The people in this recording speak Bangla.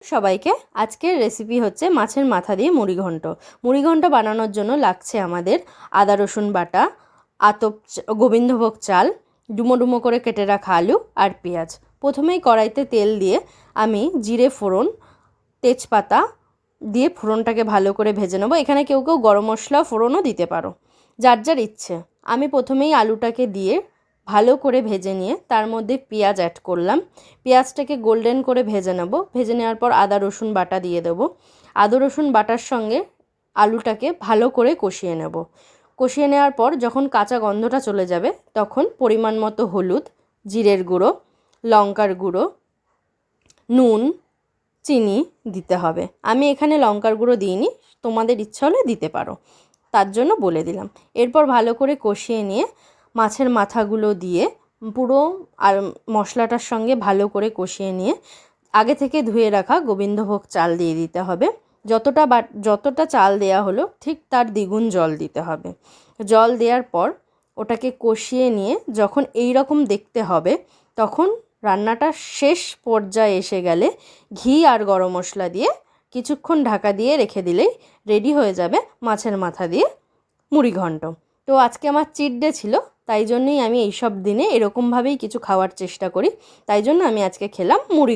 সবাইকে আজকের রেসিপি হচ্ছে মাছের মাথা দিয়ে মুড়িঘণ্ট। মুড়িঘণ্ট বানানোর জন্য লাগছে আমাদের আদা রসুন বাটা, আতপ গোবিন্দভোগ চাল, ডুমো ডুমো করে কেটে রাখা আলু আর পেঁয়াজ। প্রথমেই কড়াইতে তেল দিয়ে আমি জিরে ফোড়ন, তেজপাতা দিয়ে ফোড়নটাকে ভালো করে ভেজে নেবো। এখানে কেউ কেউ গরম মশলা ফোড়নও দিতে পারো, যার যার ইচ্ছে। আমি প্রথমেই আলুটাকে দিয়ে ভালো করে ভেজে নিয়ে তার মধ্যে পেঁয়াজ অ্যাড করলাম। পেঁয়াজটাকে গোল্ডেন করে ভেজে নেব। ভেজে নেওয়ার পর আদা রসুন বাটা দিয়ে দেবো। আদা রসুন বাটার সঙ্গে আলুটাকে ভালো করে কষিয়ে নেব। কষিয়ে নেওয়ার পর যখন কাঁচা গন্ধটা চলে যাবে তখন পরিমাণ মতো হলুদ, জিরের গুঁড়ো, লঙ্কার গুঁড়ো, নুন, চিনি দিতে হবে। আমি এখানে লঙ্কার গুঁড়ো দিইনি, তোমাদের ইচ্ছা হলে দিতে পারো, তার জন্য বলে দিলাম। এরপর ভালো করে কষিয়ে নিয়ে মাছের মাথাগুলো দিয়ে পুরো আর মশলাটার সঙ্গে ভালো করে কষিয়ে নিয়ে আগে থেকে ধুয়ে রাখা গোবিন্দভোগ চাল দিয়ে দিতে হবে। যতটা চাল দেয়া হলো ঠিক তার দ্বিগুণ জল দিতে হবে। জল দেওয়ার পর ওটাকে কষিয়ে নিয়ে যখন এই রকম দেখতে হবে তখন রান্নাটা শেষ পর্যায়ে এসে গেলে ঘি আর গরম মশলা দিয়ে কিছুক্ষণ ঢাকা দিয়ে রেখে দিলেই রেডি হয়ে যাবে মাছের মাথা দিয়ে মুড়িঘণ্ট। তো আজকে আমার চিট ডে ছিল, তাই জন্যই আমি এইসব দিনে এরকমভাবেই কিছু খাওয়ার চেষ্টা করি। তাই জন্য আমি আজকে খেলাম মুড়ি।